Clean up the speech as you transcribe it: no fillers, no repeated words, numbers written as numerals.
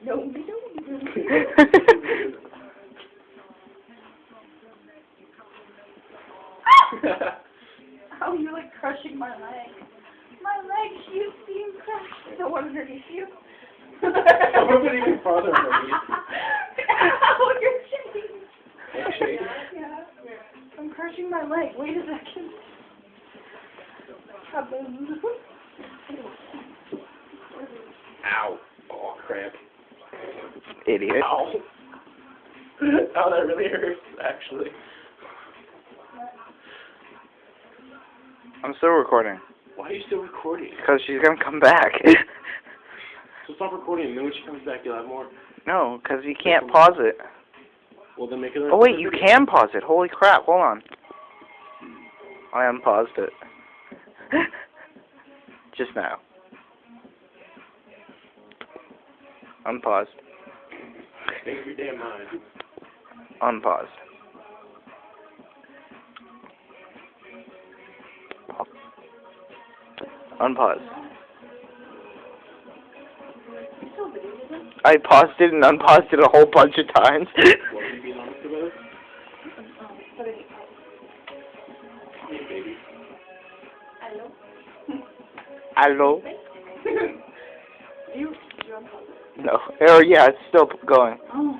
No, we don't. Oh, you're like crushing my leg. My leg keeps being crushed. I don't want to hurt you. I'm gonna put even farther from you. Ow, you're shaking. Like shaking? Yeah. I'm crushing my leg. Wait a second. Ow. Oh, crap. Idiot. Ow. Oh, that really hurts, actually. I'm still recording. Why are you still recording? Because she's gonna come back. So stop recording, and then when she comes back, you'll have more. No, because you can't pause it. Well, then make it. Oh wait, you can pause it. Holy crap, hold on. I unpaused it. Just now. Unpaused. Make up your damn mind. Unpaused. Unpaused. I paused it and unpaused it a whole bunch of times. What are you being honest about? Yeah, baby. Hello? Hello? You No. Oh yeah, it's still going. Oh.